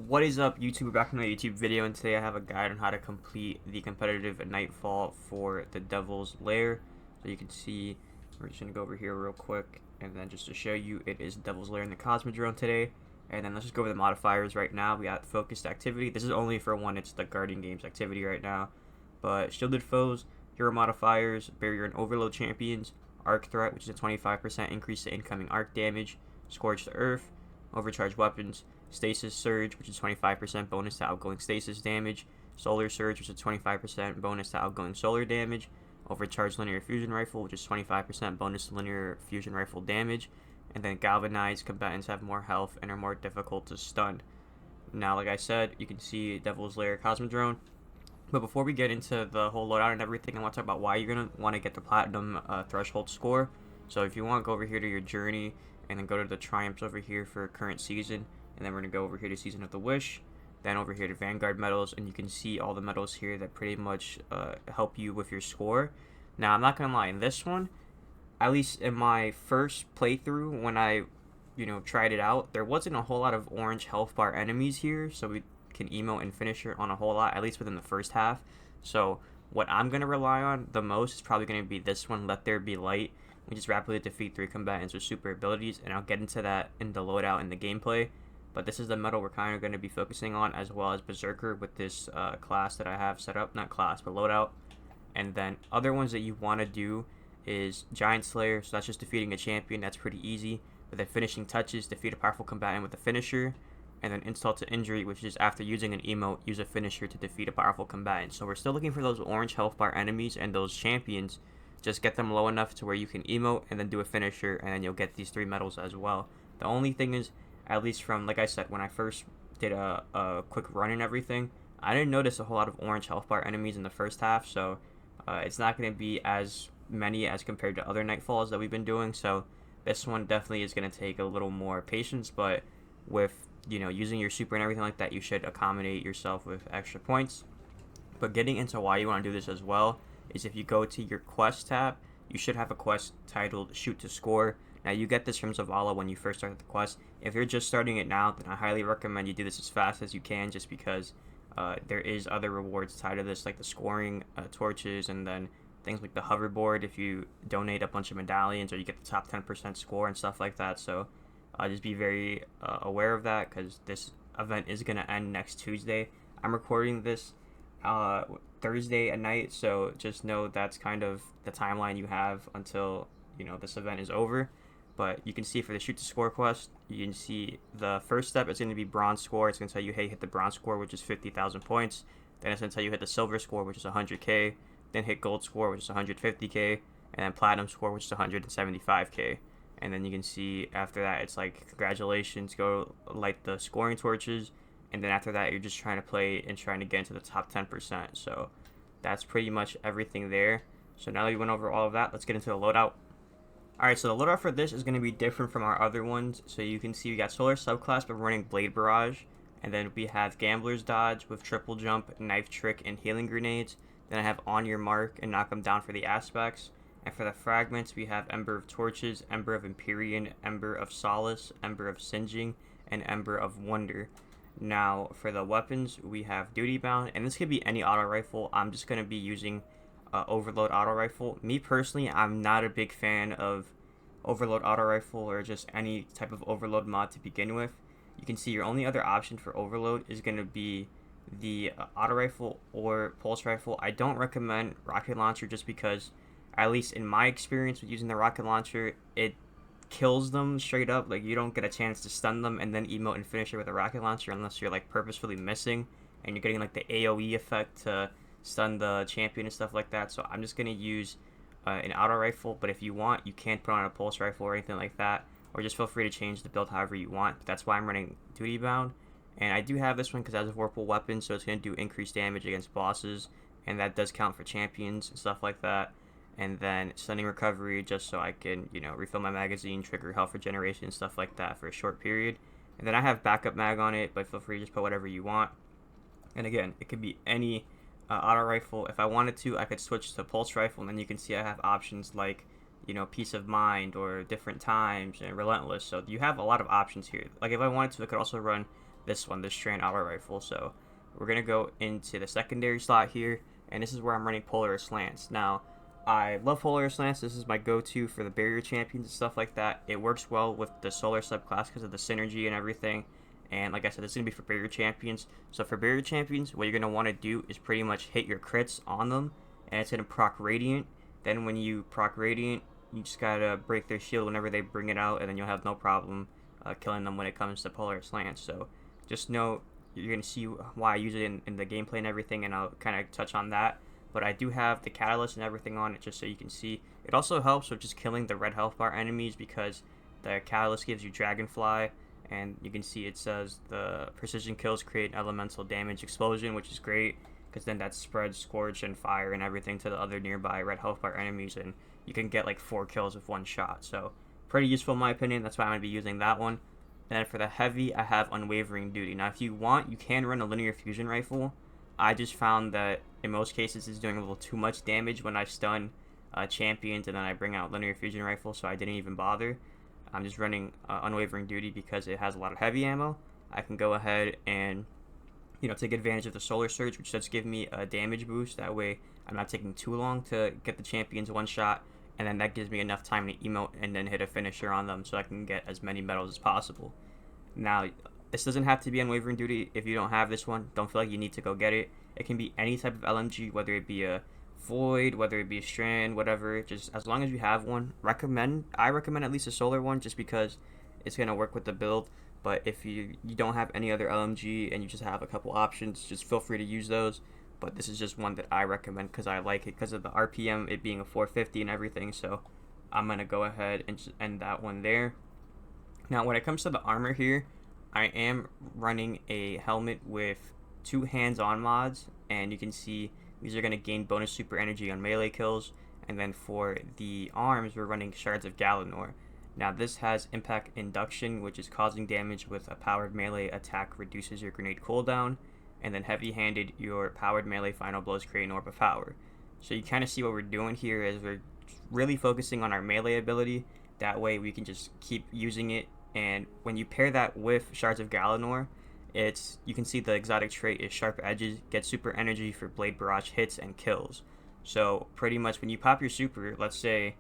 What is up, YouTube? We're back from another YouTube video, and today I have a guide on how to complete the competitive Nightfall for the Devil's Lair. So you can see, we're just going to go over here real quick, and then just to show you, it is Devil's Lair in the Cosmodrome today. And then let's just go over the modifiers right now. We got Focused Activity. This is only for one, it's the Guardian Games activity right now. But Shielded Foes, Hero Modifiers, Barrier and Overload Champions, Arc Threat, which is a 25% increase to incoming arc damage, Scorched Earth, Overcharged Weapons, Stasis Surge, which is 25% bonus to outgoing stasis damage, Solar Surge, which is 25% bonus to outgoing solar damage, Overcharged Linear Fusion Rifle, which is 25% bonus to linear fusion rifle damage, and then Galvanized combatants have more health and are more difficult to stun. Now, like I said, you can see Devil's Lair Cosmodrome. But before we get into the whole loadout and everything, I want to talk about why you're going to want to get the Platinum Threshold score. So if you want to go over here to your journey, and then go to the Triumphs over here for current season, and then we're going to go over here to Season of the Wish, then over here to Vanguard medals, and you can see all the medals here that pretty much help you with your score. Now, I'm not going to lie, in this one, at least in my first playthrough, when I, tried it out, there wasn't a whole lot of orange health bar enemies here, so we can emote and finisher on a whole lot, at least within the first half. So what I'm going to rely on the most is probably going to be this one, Let There Be Light, which is rapidly defeat 3 combatants with super abilities, and I'll get into that in the loadout in the gameplay. But this is the medal we're kind of going to be focusing on, as well as Berserker with this class that I have set up. Not class, but loadout. And then other ones that you want to do is Giant Slayer, so that's just defeating a champion. That's pretty easy. But then Finishing Touches, defeat a powerful combatant with a finisher. And then Insult to Injury, which is after using an emote, use a finisher to defeat a powerful combatant. So we're still looking for those orange health bar enemies and those champions. Just get them low enough to where you can emote and then do a finisher, and then you'll get these 3 medals as well. The only thing is, at least from, like I said, when I first did a quick run and everything, I didn't notice a whole lot of orange health bar enemies in the first half, so it's not going to be as many as compared to other Nightfalls that we've been doing, so this one definitely is going to take a little more patience, but with, using your super and everything like that, you should accommodate yourself with extra points. But getting into why you want to do this as well is if you go to your quest tab, you should have a quest titled Shoot to Score. Now, you get this from Zavala when you first start the quest. If you're just starting it now, then I highly recommend you do this as fast as you can, just because there is other rewards tied to this, like the scoring torches, and then things like the hoverboard if you donate a bunch of medallions, or you get the top 10% score and stuff like that. So just be very aware of that, because this event is going to end next Tuesday. I'm recording this Thursday at night, so just know that's kind of the timeline you have until this event is over. But you can see for the Shoot to Score quest, you can see the first step is going to be bronze score. It's going to tell you, hey, hit the bronze score, which is 50,000 points. Then it's going to tell you hit the silver score, which is 100k. Then hit gold score, which is 150k, and then platinum score, which is 175k. And then you can see after that, it's like, congratulations, go light the scoring torches. And then after that, you're just trying to play and trying to get into the top 10%. So that's pretty much everything there. So now that we went over all of that, let's get into the loadout. Alright, so the loadout for this is going to be different from our other ones. So you can see we got Solar Subclass, but we're running Blade Barrage. And then we have Gambler's Dodge with Triple Jump, Knife Trick, and Healing Grenades. Then I have On Your Mark and Knock Them Down for the aspects. And for the fragments, we have Ember of Torches, Ember of Empyrean, Ember of Solace, Ember of Singeing, and Ember of Wonder. Now, for the weapons, we have Duty Bound, and this could be any auto rifle. I'm just going to be using Overload auto rifle. Me personally, I'm not a big fan of Overload auto rifle or just any type of Overload mod to begin with. You can see your only other option for Overload is going to be the auto rifle or pulse rifle. I don't recommend rocket launcher just because, at least in my experience with using the rocket launcher, it kills them straight up. Like, you don't get a chance to stun them and then emote and finish it with a rocket launcher unless you're like purposefully missing and you're getting like the AoE effect to stun the champion and stuff like that. So I'm just gonna use an auto rifle, but if you want, you can put on a pulse rifle or anything like that, or just feel free to change the build however you want. But that's why I'm running Duty Bound. And I do have this one because it has a Vorpal weapon, so it's going to do increased damage against bosses, and that does count for champions and stuff like that. And then Stunning Recovery, just so I can, refill my magazine, trigger health regeneration, and stuff like that for a short period. And then I have backup mag on it, but feel free to just put whatever you want. And again, it could be any auto rifle. If I wanted to, I could switch to pulse rifle, and then you can see I have options like, Peace of Mind or Different Times and Relentless. So you have a lot of options here. Like, if I wanted to, I could also run this one, the strand auto rifle. So we're gonna go into the secondary slot here, and this is where I'm running Polaris Lance. Now, I love Polaris Lance. This is my go-to for the barrier champions and stuff like that. It works well with the solar subclass because of the synergy and everything. And like I said, this is going to be for barrier champions. So for barrier champions, what you're going to want to do is pretty much hit your crits on them, and it's going to proc Radiant. Then when you proc Radiant, you just got to break their shield whenever they bring it out, and then you'll have no problem killing them when it comes to Polaris Lance. So just know you're going to see why I use it in the gameplay and everything, and I'll kind of touch on that. But I do have the catalyst and everything on it just so you can see. It also helps with just killing the red health bar enemies because the catalyst gives you Dragonfly, and you can see it says the precision kills create elemental damage explosion, which is great because then that spreads Scorch and Fire and everything to the other nearby red health bar enemies, and you can get like 4 kills with one shot. So pretty useful in my opinion. That's why I'm going to be using that one. And then for the heavy, I have Unwavering Duty. Now if you want, you can run a linear fusion rifle. I just found that in most cases it's doing a little too much damage when I stun champions and then I bring out linear fusion rifle, so I didn't even bother. I'm just running Unwavering Duty because it has a lot of heavy ammo. I can go ahead and take advantage of the Solar Surge, which does give me a damage boost. That way I'm not taking too long to get the champions one shot, and then that gives me enough time to emote and then hit a finisher on them so I can get as many medals as possible. Now, this doesn't have to be Unwavering Duty. If you don't have this one, don't feel like you need to go get it. It can be any type of LMG, whether it be a Void, whether it be a Strand, whatever. Just as long as you have one. I recommend at least a solar one just because it's going to work with the build. But if you don't have any other LMG and you just have a couple options, just feel free to use those. But this is just one that I recommend because I like it because of the RPM, it being a 450 and everything. So I'm going to go ahead and just end that one there. Now, when it comes to the armor here, I am running a helmet with 2 hands-on mods, and you can see these are going to gain bonus super energy on melee kills. And then for the arms, we're running Shards of Galanor. Now this has impact induction, which is causing damage with a powered melee attack reduces your grenade cooldown, and then heavy-handed, your powered melee final blows create an orb of power. So you kind of see what we're doing here is we're really focusing on our melee ability. That way we can just keep using it. And when you pair that with Shards of Galanor, you can see the exotic trait is Sharp Edges, gets super energy for Blade Barrage hits and kills. So pretty much when you pop your super, let's say,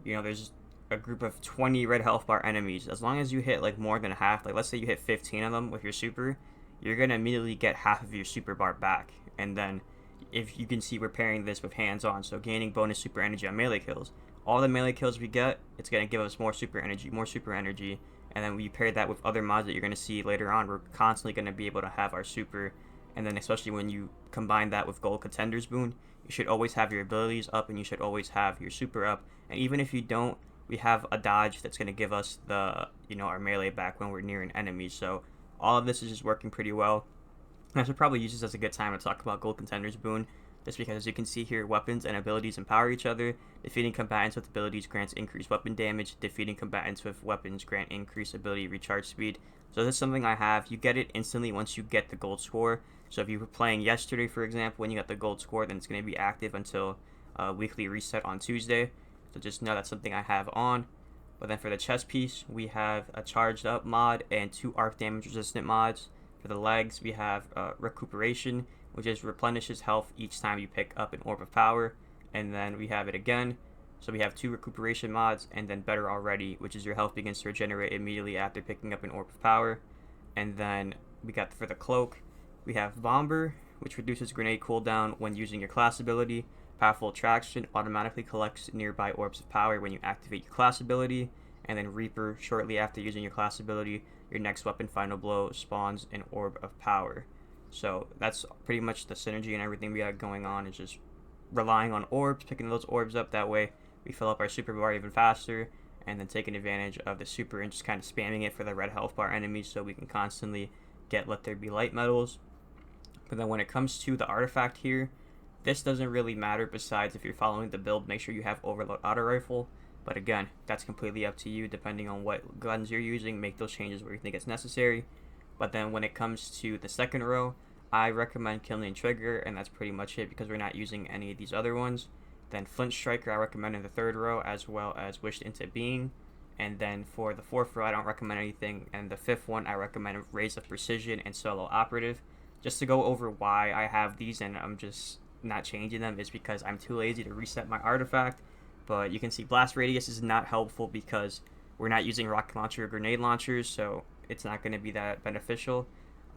there's a group of 20 red health bar enemies. As long as you hit like more than half, like let's say you hit 15 of them with your super, you're going to immediately get half of your super bar back. And then if you can see, we're pairing this with hands-on, so gaining bonus super energy on melee kills. All the melee kills we get, it's going to give us more super energy. And then we pair that with other mods that you're going to see later on. We're constantly going to be able to have our super. And then especially when you combine that with Gold Contender's Boon, you should always have your abilities up and you should always have your super up. And even if you don't, we have a dodge that's going to give us the, our melee back when we're near an enemy. So all of this is just working pretty well. And I should probably use this as a good time to talk about Gold Contender's Boon. Just because, as you can see here, weapons and abilities empower each other. Defeating combatants with abilities grants increased weapon damage. Defeating combatants with weapons grant increased ability recharge speed. So this is something I have. You get it instantly once you get the gold score. So if you were playing yesterday, for example, when you got the gold score, then it's going to be active until weekly reset on Tuesday. So just know that's something I have on. But then for the chest piece, we have a charged up mod and 2 arc damage resistant mods. For the legs, we have recuperation, which is replenishes health each time you pick up an orb of power. And then we have it again. So we have 2 recuperation mods, and then better already, which is your health begins to regenerate immediately after picking up an orb of power. And then we got for the cloak, we have Bomber, which reduces grenade cooldown when using your class ability. Powerful Attraction automatically collects nearby orbs of power when you activate your class ability. And then Reaper, shortly after using your class ability, your next weapon final blow spawns an orb of power. So that's pretty much the synergy and everything we got going on, is just relying on orbs, picking those orbs up. That way we fill up our super bar even faster, and then taking advantage of the super and just kind of spamming it for the red health bar enemies so we can constantly get Let There Be Light medals. But then when it comes to the artifact here, this doesn't really matter besides if you're following the build, make sure you have Overload Auto Rifle. But again, that's completely up to you depending on what guns you're using. Make those changes where you think it's necessary. But then when it comes to the second row, I recommend Killing Trigger, and that's pretty much it because we're not using any of these other ones. Then Flint Striker I recommend in the third row, as well as Wished Into Being. And then for the 4th row, I don't recommend anything. And the 5th one, I recommend Raise of Precision and Solo Operative. Just to go over why I have these and I'm just not changing them is because I'm too lazy to reset my artifact. But you can see Blast Radius is not helpful because we're not using rocket launcher or grenade launchers, so it's not going to be that beneficial.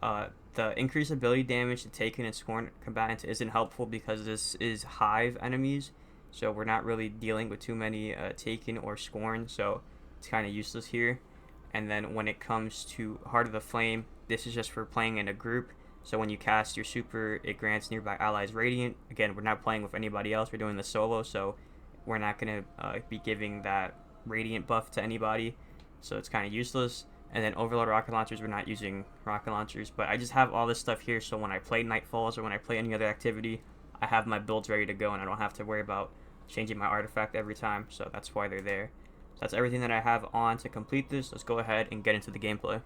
The increased ability damage to Taken and Scorn combatants isn't helpful because this is Hive enemies, so we're not really dealing with too many Taken or Scorn, so it's kind of useless here. And then when it comes to Heart of the Flame, this is just for playing in a group. So when you cast your super, it grants nearby allies Radiant. Again, we're not playing with anybody else. We're doing this solo, so we're not going to be giving that Radiant buff to anybody. So it's kind of useless. And then Overload Rocket Launchers, we're not using rocket launchers. But I just have all this stuff here, so when I play Nightfalls or when I play any other activity, I have my builds ready to go, and I don't have to worry about changing my artifact every time. So that's why they're there. So that's everything that I have on to complete this. Let's go ahead and get into the gameplay.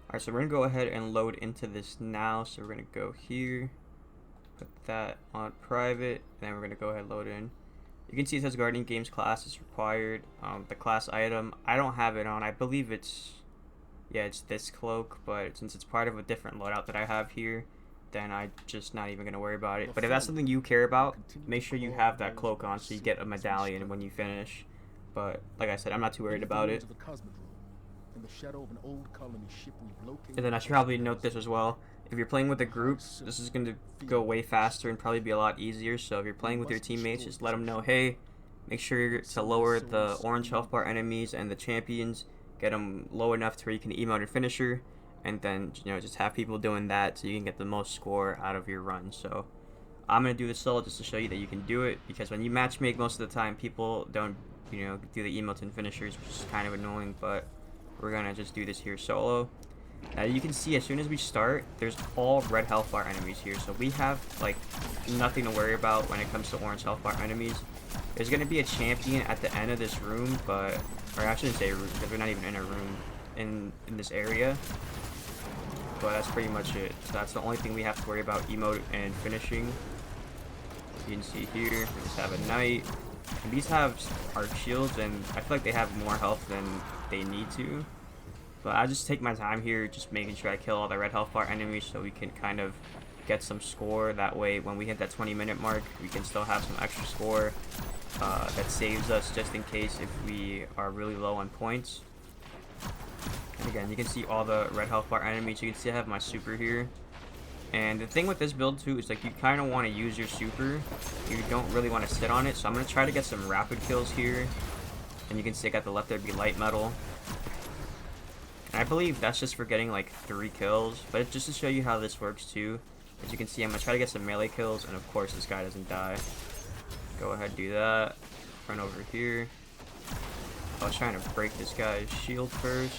Alright, so we're going to go ahead and load into this now. So we're going to go here, put that on private, and then we're going to go ahead and load in. You can see it says Guardian Games class is required. The class item, I don't have it on. I believe it's this cloak, but since it's part of a different loadout that I have here, then I'm just not even going to worry about it. But if that's something you care about, make sure you have that cloak on so you get a medallion when you finish. But like I said, I'm not too worried about it. And then I should probably note this as well. If you're playing with a group, this is going to go way faster and probably be a lot easier. So if you're playing with your teammates, just let them know, hey, make sure to lower the orange health bar enemies and the champions. Get them low enough to where you can emote your finisher. And then, just have people doing that so you can get the most score out of your run. So I'm going to do this solo just to show you that you can do it. Because when you matchmake, most of the time, people don't, do the emotes and finishers, which is kind of annoying. But we're going to just do this here solo. Now you can see as soon as we start, there's all red health bar enemies here. So we have like nothing to worry about when it comes to orange health bar enemies. There's going to be a champion at the end of this room, or I shouldn't say room because we're not even in a room in this area. But that's pretty much it. So that's the only thing we have to worry about, emote and finishing. You can see here, we just have a knight. And these have arc shields, and I feel like they have more health than they need to. But I just take my time here, just making sure I kill all the red health bar enemies so we can kind of get some score. That way, when we hit that 20-minute mark, we can still have some extra score that saves us just in case if we are really low on points. And again, you can see all the red health bar enemies. You can see I have my super here. And the thing with this build too is like you kind of want to use your super. You don't really want to sit on it. So I'm going to try to get some rapid kills here. And you can see I got the Let There Be Light medal. And I believe that's just for getting like 3 kills. But it's just to show you how this works too. As you can see, I'm going to try to get some melee kills. And of course this guy doesn't die. Go ahead and do that. Run over here. I was trying to break this guy's shield first.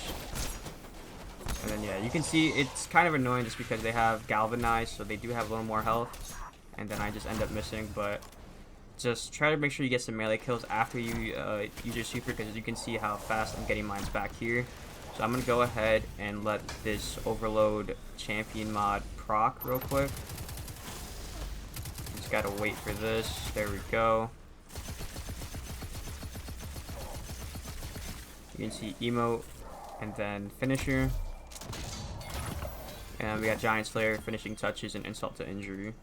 And then yeah, you can see it's kind of annoying just because they have galvanized, so they do have a little more health. And then I just end up missing, but just try to make sure you get some melee kills after you use your super, because you can see how fast I'm getting mines back here. So I'm going to go ahead and let this overload champion mod proc real quick. Just got to wait for this. There we go. You can see emote and then finisher. And we got Giant Slayer, finishing touches, and insult to injury.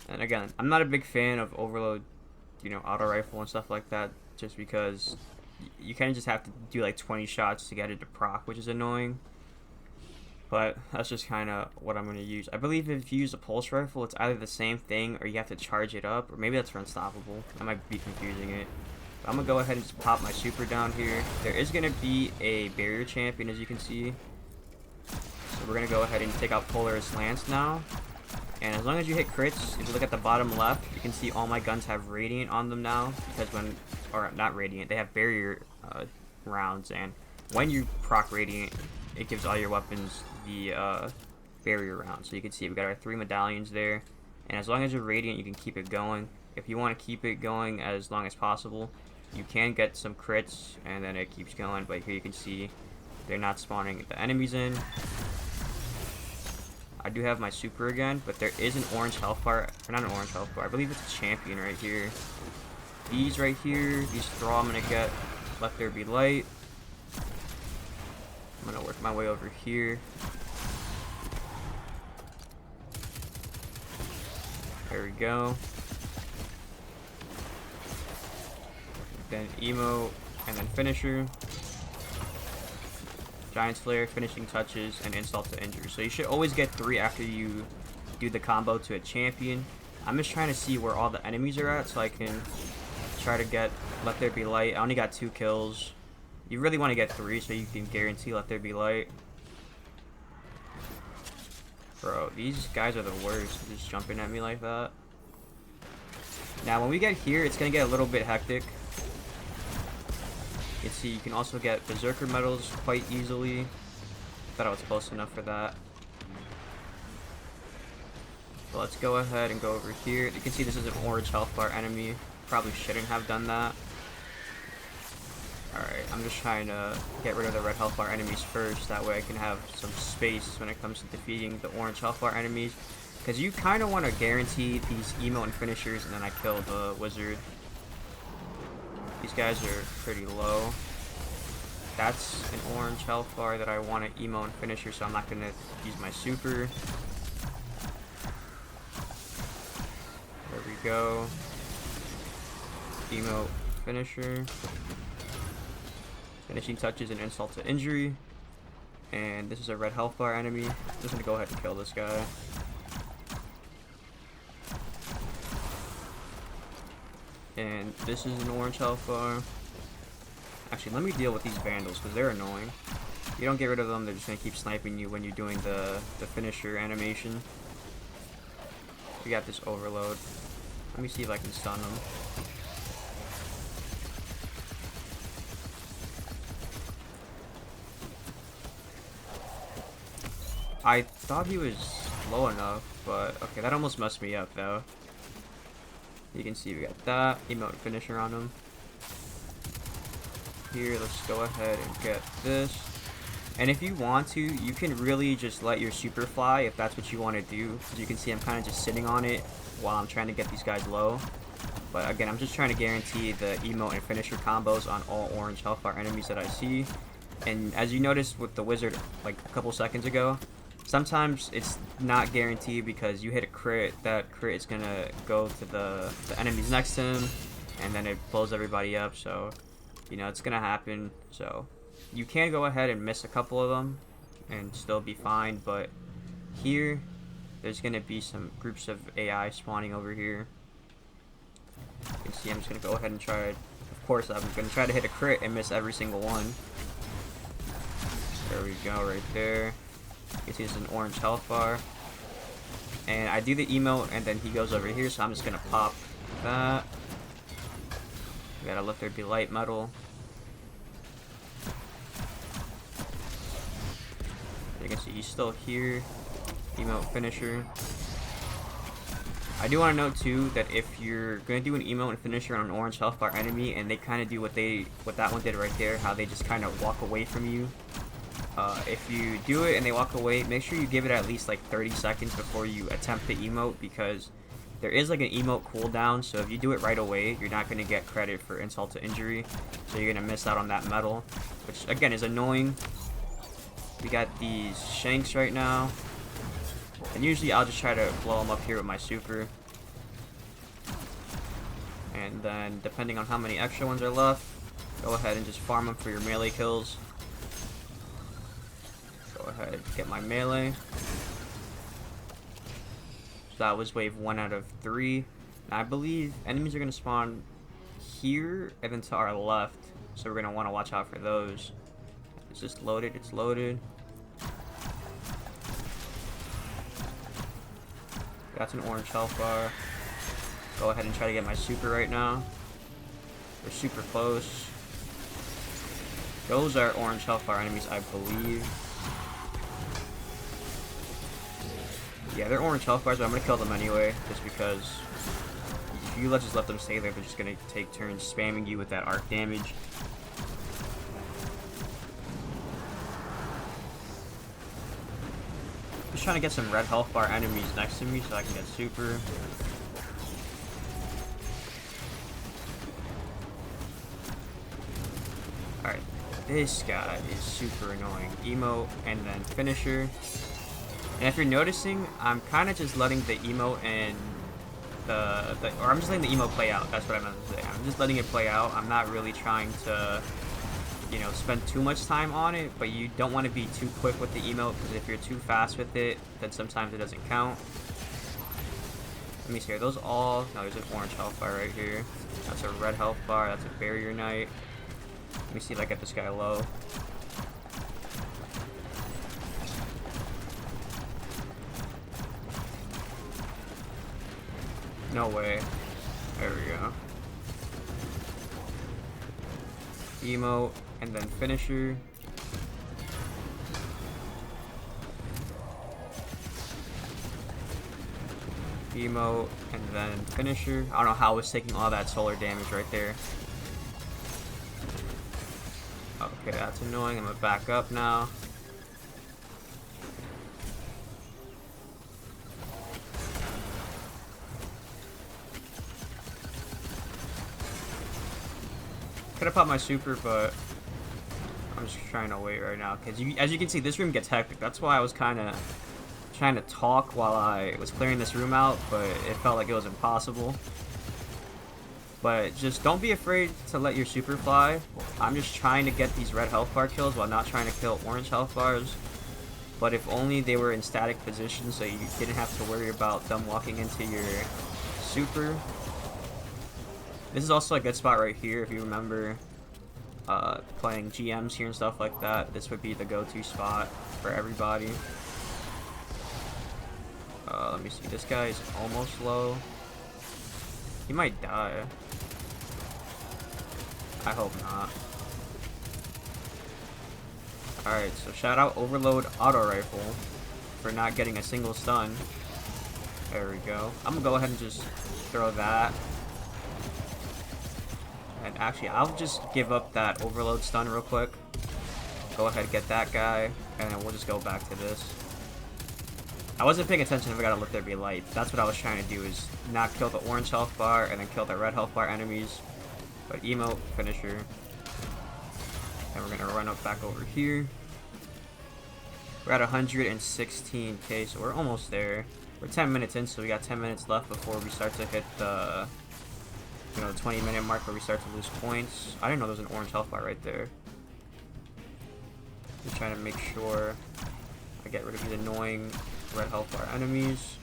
And again, I'm not a big fan of overload, auto rifle and stuff like that, just because you kind of just have to do like 20 shots to get it to proc, which is annoying. But that's just kind of what I'm going to use. I believe if you use a pulse rifle, it's either the same thing or you have to charge it up, or maybe that's for unstoppable. I might be confusing it. But I'm going to go ahead and just pop my super down here. There is going to be a barrier champion, as you can see. So we're going to go ahead and take out Polaris Lance now. And as long as you hit crits, if you look at the bottom left, you can see all my guns have Radiant on them now. Because or not Radiant, they have barrier rounds. And when you proc Radiant, it gives all your weapons the barrier round. So you can see we got our 3 medallions there. And as long as you're Radiant, you can keep it going. If you want to keep it going as long as possible, you can get some crits, and then it keeps going. But here you can see they're not spawning the enemies in. I do have my super again, but there is an orange health bar, or not an orange health bar, I believe it's a champion right here. These right here, these thrall I'm going to get. Let There Be Light. I'm gonna work my way over here. There we go. Then emote, and then finisher. Giant Slayer, finishing touches, and insult to injury. So you should always get 3 after you do the combo to a champion. I'm just trying to see where all the enemies are at so I can try to get Let There Be Light. I only got 2 kills. You really want to get 3 so you can guarantee Let There Be Light. Bro, these guys are the worst. They're just jumping at me like that. Now when we get here, it's going to get a little bit hectic. You can see you can also get Berserker medals quite easily. Thought I was close enough for that. So let's go ahead and go over here. You can see this is an orange health bar enemy. Probably shouldn't have done that. Alright, I'm just trying to get rid of the red health bar enemies first. That way I can have some space when it comes to defeating the orange health bar enemies. Because you kind of want to guarantee these emote and finishers, and then I kill the wizard. These guys are pretty low. That's an orange health bar that I want to emote and finisher, so I'm not going to use my super. There we go. Emote, finisher. Finishing touches and insult to injury. And this is a red health bar enemy. I'm just going to go ahead and kill this guy. And this is an orange health bar. Actually, let me deal with these vandals because they're annoying. If you don't get rid of them, they're just going to keep sniping you when you're doing the finisher animation. We got this overload. Let me see if I can stun him. I thought he was low enough, but okay, that almost messed me up though. You can see we got that emote finisher on him. Here, let's go ahead and get this. And if you want to, you can really just let your super fly if that's what you want to do. As you can see, I'm kind of just sitting on it while I'm trying to get these guys low. But again, I'm just trying to guarantee the emote and finisher combos on all orange health bar enemies that I see. And as you noticed with the wizard like a couple seconds ago, sometimes it's not guaranteed because you hit a crit, that crit is gonna go to the enemies next to him, and then it blows everybody up, so, you know, it's gonna happen. So, you can go ahead and miss a couple of them and still be fine, but here, there's gonna be some groups of AI spawning over here. You can see I'm just gonna go ahead and try, of course, I'm gonna try to hit a crit and miss every single one. There we go, right there. You can see it's an orange health bar. And I do the emote and then he goes over here, so I'm just gonna pop that. We gotta Let There Be Light medal. You can see he's still here. Emote finisher. I do want to note too that if you're gonna do an emote and finisher on an orange health bar enemy and they kind of do what that one did right there, how they just kind of walk away from you. If you do it and they walk away, make sure you give it at least like 30 seconds before you attempt the emote, because there is like an emote cooldown, so if you do it right away, you're not going to get credit for insult to injury, so you're going to miss out on that medal, which again is annoying. We got these shanks right now, and usually I'll just try to blow them up here with my super, and then depending on how many extra ones are left, go ahead and just farm them for your melee kills. Go ahead, get my melee. So that was wave 1 out of 3. Now I believe enemies are going to spawn here and then to our left, so we're going to want to watch out for those. It's just loaded, it's loaded. That's an orange health bar. Go ahead and try to get my super right now. We're super close. Those are orange health bar enemies, I believe. Yeah, they're orange health bars, but I'm going to kill them anyway, just because if you just let them stay there, they're just going to take turns spamming you with that arc damage. Just trying to get some red health bar enemies next to me so I can get super. This guy is super annoying. Emote and then finisher. And if you're noticing, I'm kind of just letting the emote and or I'm just letting the emote play out. That's what I meant to say. I'm just letting it play out. I'm not really trying to, you know, spend too much time on it, but you don't want to be too quick with the emote, because if you're too fast with it, then sometimes it doesn't count. Let me see, are those all? No, there's an orange health bar right here. That's a red health bar. That's a barrier knight. Let me see if I get this guy low. No way. There we go. Emote and then finisher. Emote and then finisher. I don't know how I was taking all that solar damage right there. Okay, that's annoying. I'm gonna back up now. Could have popped my super, but I'm just trying to wait right now, because as you can see, this room gets hectic. That's why I was kind of trying to talk while I was clearing this room out, but it felt like it was impossible. But just don't be afraid to let your super fly. I'm just trying to get these red health bar kills while not trying to kill orange health bars. But if only they were in static position, so you didn't have to worry about them walking into your super. This is also a good spot right here if you remember playing GMs here and stuff like that. This would be the go-to spot for everybody. Let me see. This guy is almost low. He might die. I hope not. Alright, so shout out Overload Auto Rifle for not getting a single stun. There we go. I'm gonna go ahead and just throw that. And actually, I'll just give up that overload stun real quick. Go ahead and get that guy, and then we'll just go back to this. I wasn't paying attention if I got a Let There Be Light. That's what I was trying to do, is not kill the orange health bar and then kill the red health bar enemies. But emote, finisher. And we're gonna run up back over here. We're at 116k, so we're almost there. We're 10 minutes in, so we got 10 minutes left before we start to hit the, you know, the 20-minute mark where we start to lose points. I didn't know there was an orange health bar right there. Just trying to make sure I get rid of these annoying red health bar enemies.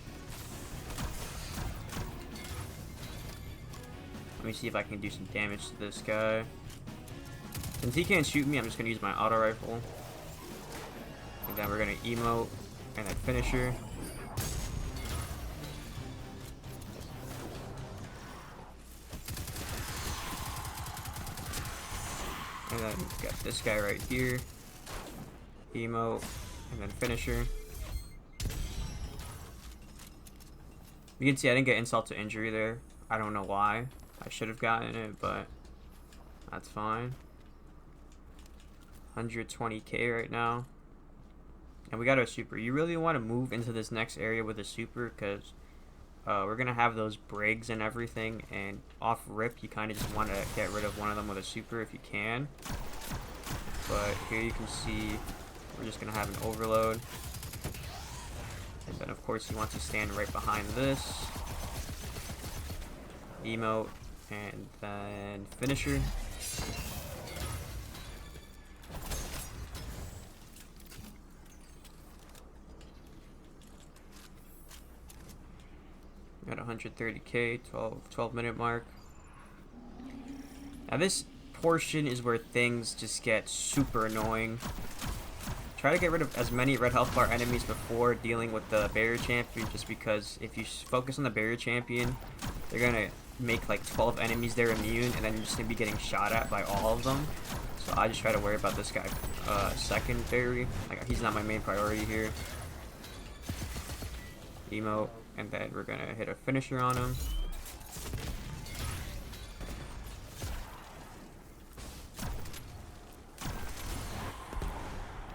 Let me see if I can do some damage to this guy. Since he can't shoot me, I'm just going to use my auto rifle. And then we're going to emote and then finisher. And then got this guy right here. Emote and then finisher. You can see I didn't get insult to injury there. I don't know why. I should have gotten it, but that's fine. 120k right now. And we got our super. You really want to move into this next area with a super, because we're going to have those brigs and everything. And off rip, you kind of just want to get rid of one of them with a super if you can. But here you can see we're just going to have an overload. And then, of course, you want to stand right behind this. Emote. And then finisher. At 130k, 12 minute mark. Now this portion is where things just get super annoying. Try to get rid of as many red health bar enemies before dealing with the barrier champion, just because if you focus on the barrier champion, they're gonna make like 12 enemies there immune, and then you're just gonna be getting shot at by all of them. So I just try to worry about this guy secondary. Like, he's not my main priority here. Emote, and then we're gonna hit a finisher on him.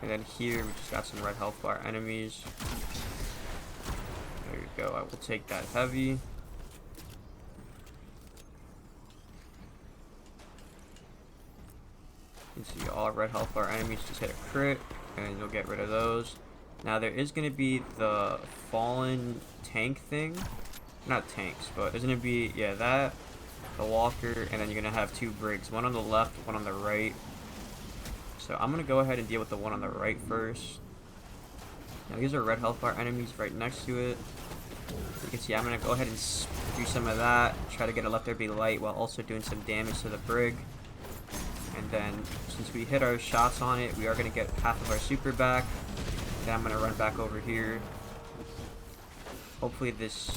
And then here we just got some red health bar enemies. There you go. I will take that heavy. You can see all red health bar enemies just hit a crit, and you'll get rid of those. Now there is going to be the fallen tank thing. Not tanks, but there's going to be, yeah, that, the walker, and then you're going to have two brigs. One on the left, one on the right. So I'm going to go ahead and deal with the one on the right first. Now these are red health bar enemies right next to it. You can see I'm going to go ahead and do some of that. Try to get a Let There Be Light while also doing some damage to the brig. And then, since we hit our shots on it, we are going to get half of our super back. Then I'm going to run back over here. Hopefully this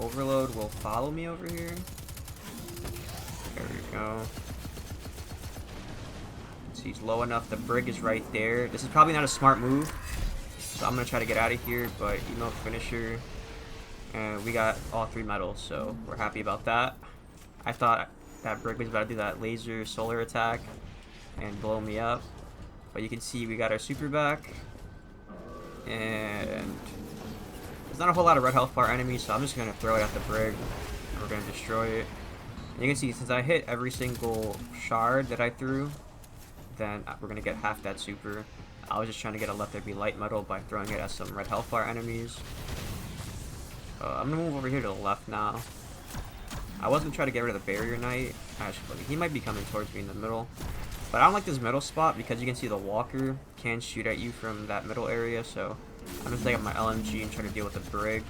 overload will follow me over here. There we go. See, he's low enough. The brig is right there. This is probably not a smart move. So I'm going to try to get out of here, but emote finisher. And we got all 3 medals, so we're happy about that. I thought that brig was about to do that laser solar attack and blow me up. But you can see we got our super back. And there's not a whole lot of red health bar enemies, so I'm just going to throw it at the brig. And we're going to destroy it. And you can see, since I hit every single shard that I threw, then we're going to get half that super. I was just trying to get a Let There Be Light medal by throwing it at some red health bar enemies. I'm going to move over here to the left now. I was going to try to get rid of the barrier knight. Actually, he might be coming towards me in the middle. But I don't like this middle spot because you can see the walker can shoot at you from that middle area. So I'm just taking my LMG and trying to deal with the brig.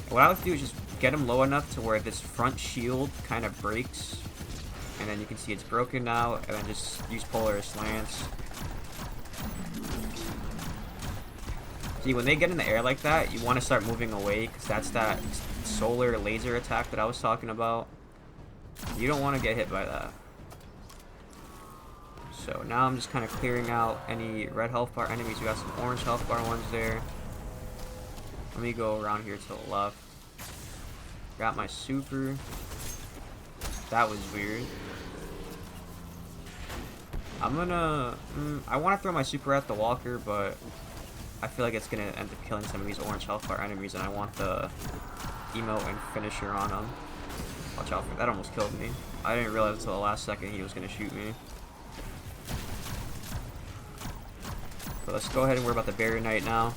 And what I like to do is just get him low enough to where this front shield kind of breaks. And then you can see it's broken now. And then just use Polaris Lance. See, when they get in the air like that, you want to start moving away because that's that solar laser attack that I was talking about. You don't want to get hit by that. So now I'm just kind of clearing out any red health bar enemies. We got some orange health bar ones there. Let me go around here to the left. Got my super. That was weird. I'm gonna... I want to throw my super at the walker, but I feel like it's gonna end up killing some of these orange health bar enemies, and I want the emote and finisher on them. Watch out for that. Almost killed me. I didn't realize until the last second he was gonna shoot me. But let's go ahead and worry about the barrier knight now.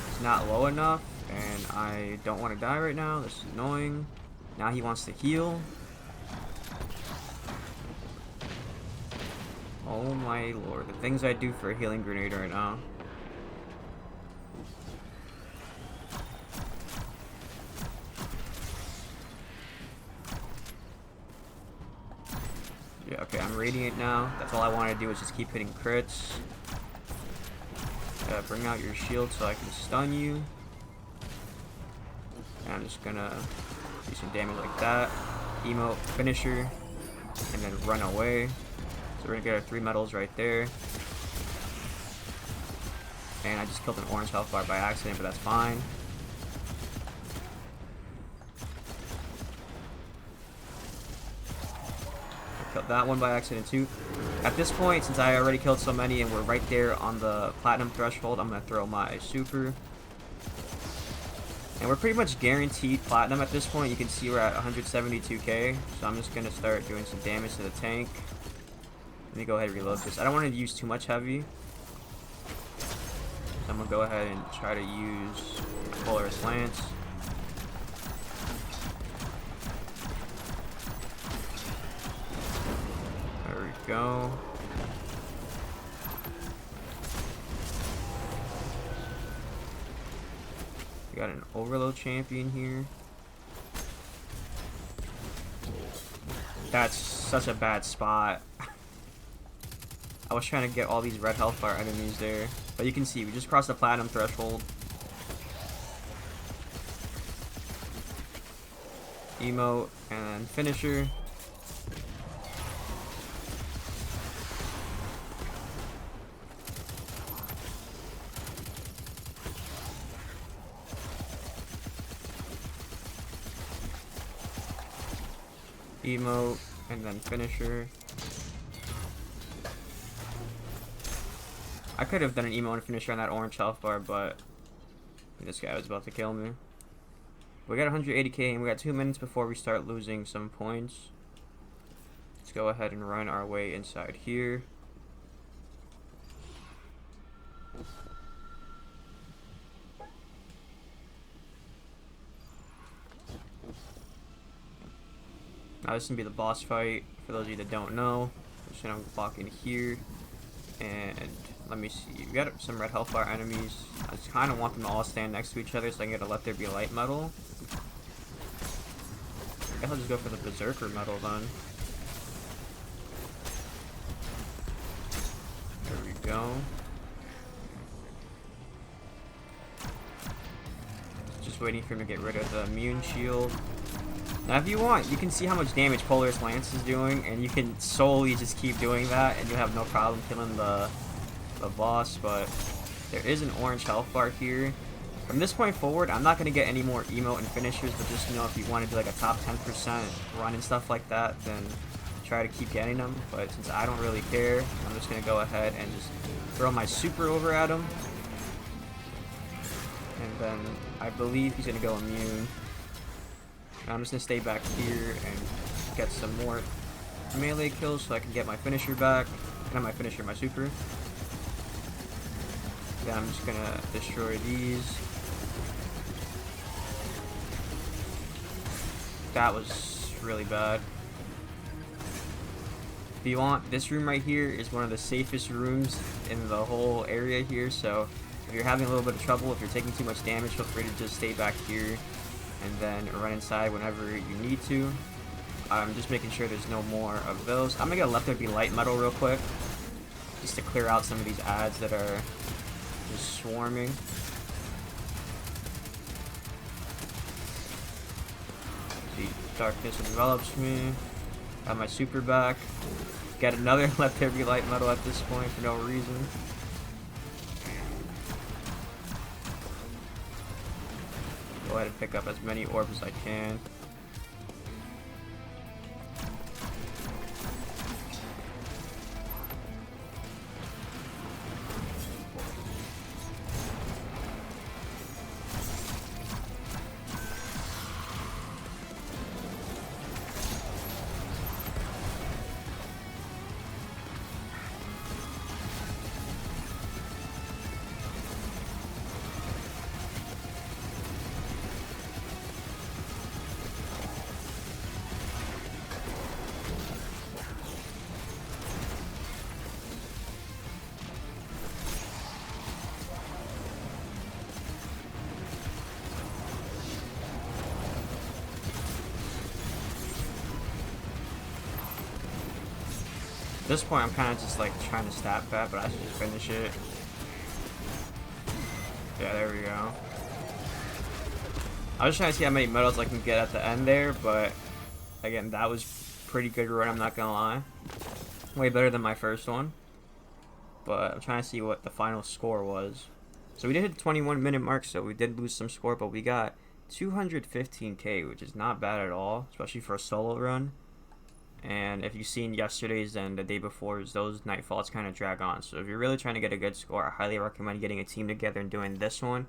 It's not low enough, and I don't want to die right now. This is annoying. Now he wants to heal. Oh my lord, the things I do for a healing grenade right now. Yeah, okay, I'm radiant now. That's all I want to do is just keep hitting crits. Bring out your shield so I can stun you. And I'm just gonna do some damage like that. Emote, finisher, and then run away. So we're gonna get our 3 medals right there. And I just killed an orange health bar by accident, but that's fine. I killed that one by accident too. At this point, since I already killed so many and we're right there on the platinum threshold, I'm gonna throw my super. And we're pretty much guaranteed platinum at this point. You can see we're at 172k. So I'm just gonna start doing some damage to the tank. Let me go ahead and reload this. I don't want to use too much heavy. So I'm going to go ahead and try to use Polaris Lance. There we go. We got an overload champion here. That's such a bad spot. I was trying to get all these red health bar enemies there. But you can see, we just crossed the platinum threshold. Emote, and then finisher. Emote, and then finisher. I could have done an emote and finisher on that orange health bar, but this guy was about to kill me. We got 180k and we got 2 minutes before we start losing some points. Let's go ahead and run our way inside here. Now this is gonna be the boss fight. For those of you that don't know, I'm just gonna walk in here and let me see. We got some red hellfire enemies. I just kind of want them to all stand next to each other so I can get a Let There Be Light medal. I guess I'll just go for the Berserker medal then. There we go. Just waiting for him to get rid of the immune shield. Now if you want, you can see how much damage Polaris Lance is doing, and you can solely just keep doing that and you'll have no problem killing the boss, but there is an orange health bar here. From this point forward, I'm not going to get any more emote and finishers, but just, you know, if you want to do like a top 10% run and stuff like that, then try to keep getting them. But since I don't really care, I'm just going to go ahead and just throw my super over at him. And then I believe he's going to go immune. And I'm just going to stay back here and get some more melee kills so I can get my finisher back. Not my finisher, my super. Then I'm just going to destroy these. That was really bad. If you want, this room right here is one of the safest rooms in the whole area here, so if you're having a little bit of trouble, if you're taking too much damage, feel free to just stay back here and then run inside whenever you need to. I'm just making sure there's no more of those. I'm gonna get a Let There Be Light medal real quick, just to clear out some of these ads that are just swarming. Darkness envelops me. Got my super back. Got another Let There Be Light medal at this point for no reason. Go ahead and pick up as many orbs as I can. At this point, I'm kind of just like trying to stat that, but I should just finish it. Yeah, there we go. I was trying to see how many medals I can get at the end there, but again, that was pretty good run, I'm not gonna lie. Way better than my first one. But I'm trying to see what the final score was. So we did hit the 21-minute mark, so we did lose some score, but we got 215k, which is not bad at all, especially for a solo run. And if you've seen yesterday's and the day before's, those Nightfalls kind of drag on. So if you're really trying to get a good score, I highly recommend getting a team together and doing this one.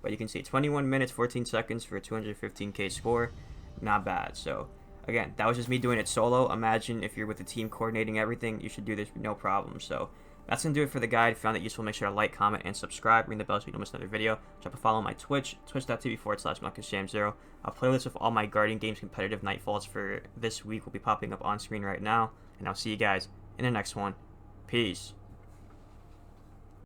But you can see 21 minutes, 14 seconds for a 215k score. Not bad. So again, that was just me doing it solo. Imagine if you're with a team coordinating everything, you should do this with no problem. So that's going to do it for the guide. If you found it useful, make sure to like, comment, and subscribe. Ring the bell so you don't miss another video. Drop a follow on my Twitch, twitch.tv/MuckusJam0. A playlist with all my Guardian Games competitive Nightfalls for this week will be popping up on screen right now. And I'll see you guys in the next one. Peace.